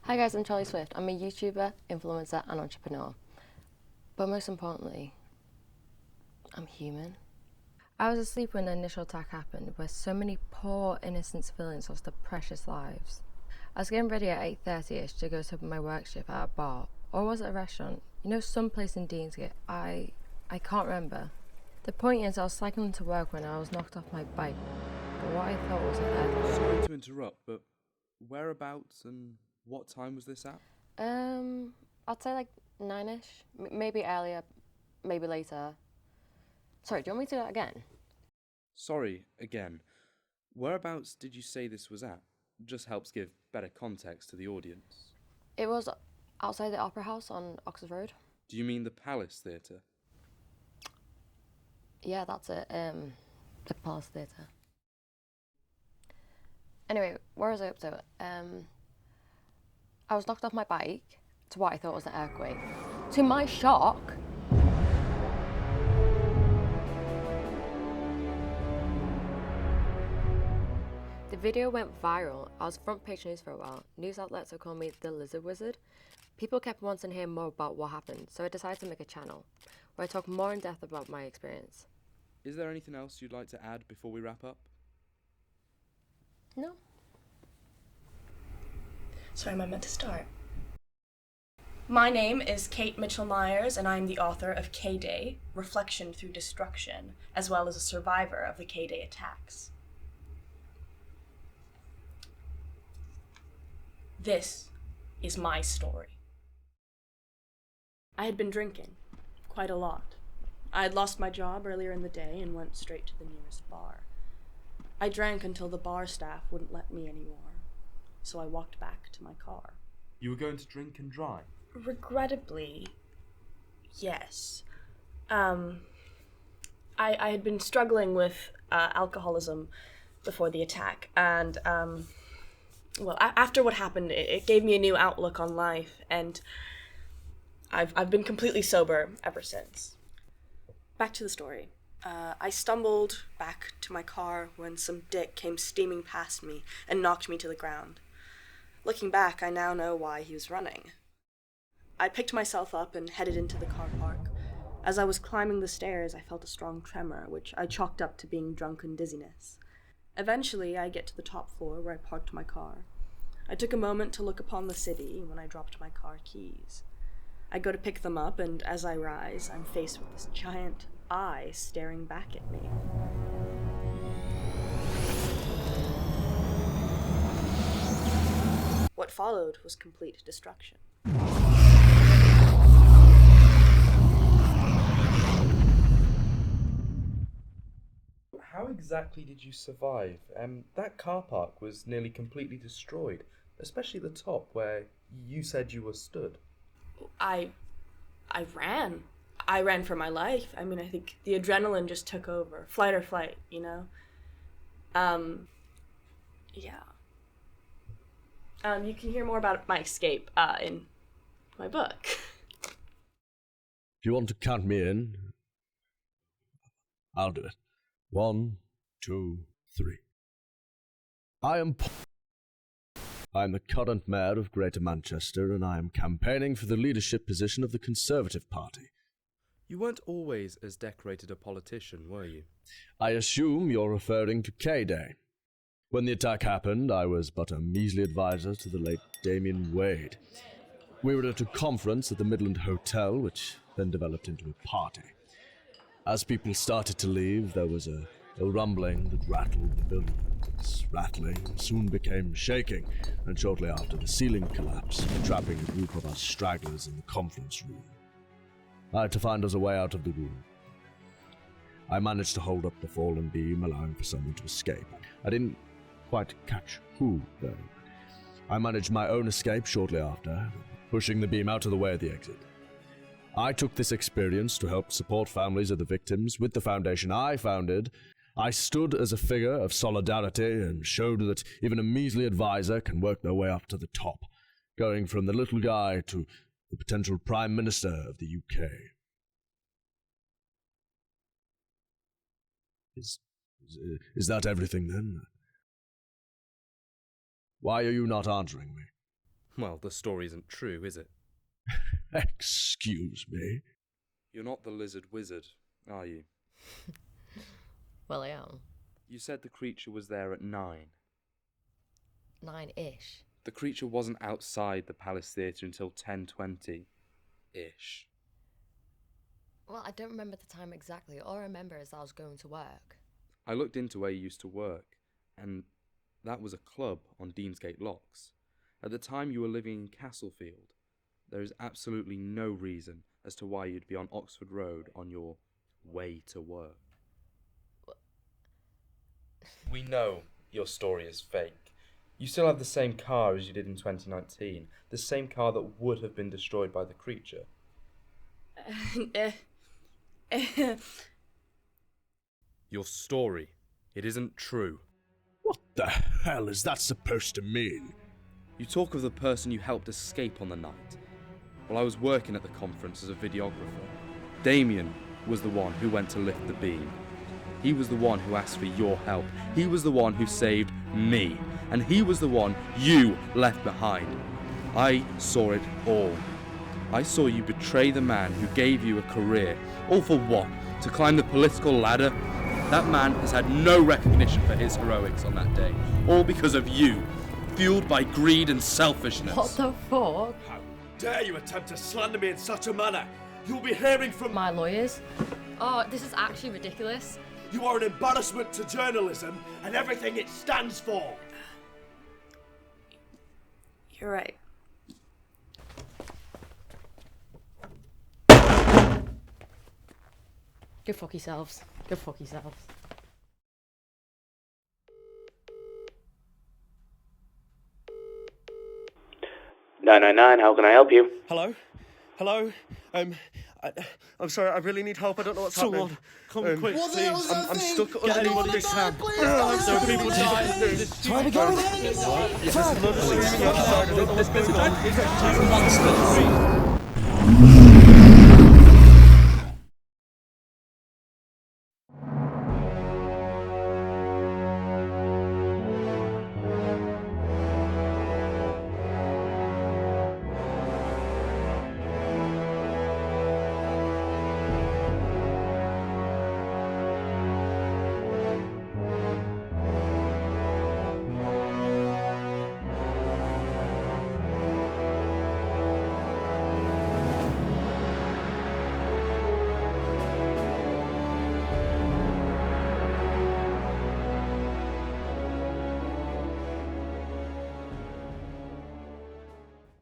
Hi guys, I'm Charlie Swift. I'm a YouTuber, influencer and entrepreneur. But most importantly, I'm human. I was asleep when the initial attack happened, where so many poor innocent civilians lost their precious lives. I was getting ready at 8:30ish to go to my work shift at a bar, or was it a restaurant? Some place in Deansgate. I can't remember. The point is, I was cycling to work when I was knocked off my bike, but what I thought was an earthquake. Sorry to interrupt, but whereabouts and what time was this at? I'd say like 9ish, maybe earlier, maybe later. Sorry, do you want me to do that again? Sorry, again. Whereabouts did you say this was at? Just helps give better context to the audience. It was outside the Opera House on Oxford Road. Do you mean the Palace Theatre? Yeah, that's it. The Palace Theatre. Anyway, where was I up to? I was knocked off my bike to what I thought was an earthquake. To my shock, the video went viral. I was front page news for a while. News outlets would call me the Lizard Wizard. People kept wanting to hear more about what happened, so I decided to make a channel where I talk more in depth about my experience. Is there anything else you'd like to add before we wrap up? No. Sorry, am I meant to start? My name is Kate Mitchell-Myers, and I'm the author of K-Day, Reflection Through Destruction, as well as a survivor of the K-Day attacks. This is my story. I had been drinking, quite a lot. I had lost my job earlier in the day and went straight to the nearest bar. I drank until the bar staff wouldn't let me anymore, so I walked back to my car. You were going to drink and drive? Regrettably, yes. I had been struggling with alcoholism before the attack, and after what happened, it gave me a new outlook on life, and I've been completely sober ever since. Back to the story. I stumbled back to my car when some dick came steaming past me and knocked me to the ground. Looking back, I now know why he was running. I picked myself up and headed into the car park. As I was climbing the stairs, I felt a strong tremor, which I chalked up to being drunken dizziness. Eventually, I get to the top floor where I parked my car. I took a moment to look upon the city when I dropped my car keys. I go to pick them up, and as I rise, I'm faced with this giant eye staring back at me. What followed was complete destruction. How exactly did you survive? That car park was nearly completely destroyed, especially the top where you said you were stood. I ran. I ran for my life. I mean, I think the adrenaline just took over. Flight or flight, Yeah. You can hear more about my escape in my book. If you want to count me in, I'll do it. 1, 2, 3. I'm the current mayor of Greater Manchester, and I am campaigning for the leadership position of the Conservative Party. You weren't always as decorated a politician, were you? I assume you're referring to K-Day. When the attack happened, I was but a measly advisor to the late Damien Wade. We were at a conference at the Midland Hotel, which then developed into a party. As people started to leave, there was a rumbling that rattled the building. This rattling soon became shaking, and shortly after, the ceiling collapsed, trapping a group of us stragglers in the conference room. I had to find us a way out of the room. I managed to hold up the fallen beam, allowing for someone to escape. I didn't quite catch who, though. I managed my own escape shortly after, pushing the beam out of the way at the exit. I took this experience to help support families of the victims with the foundation I founded. I stood as a figure of solidarity and showed that even a measly advisor can work their way up to the top, going from the little guy to the potential Prime Minister of the UK. Is that everything, then? Why are you not answering me? Well, the story isn't true, is it? Excuse me. You're not the lizard wizard, are you? Well, I am. You said the creature was there at 9. 9-ish. The creature wasn't outside the Palace Theatre until 10:20-ish. Well, I don't remember the time exactly. All I remember is I was going to work. I looked into where you used to work, and that was a club on Deansgate Locks. At the time you were living in Castlefield. There is absolutely no reason as to why you'd be on Oxford Road on your way to work. We know your story is fake. You still have the same car as you did in 2019, the same car that would have been destroyed by the creature. Your story, it isn't true. What the hell is that supposed to mean? You talk of the person you helped escape on the night. Well, I was working at the conference as a videographer. Damien was the one who went to lift the beam. He was the one who asked for your help. He was the one who saved me. And he was the one you left behind. I saw it all. I saw you betray the man who gave you a career. All for what? To climb the political ladder? That man has had no recognition for his heroics on that day. All because of you. Fueled by greed and selfishness. What the fuck? How dare you attempt to slander me in such a manner? You'll be hearing from My lawyers? Oh, this is actually ridiculous. You are an embarrassment to journalism and everything it stands for. You're right. Go fuck yourselves. Go fuck yourselves. How can I help you? Hello? Hello? I'm sorry, I really need help. I don't know what's happening. Come quick, please. I'm stuck under Anybody this can, can. please, So people Try to go with it. Yes, there's another screaming outside. I don't know what's going on. Monsters.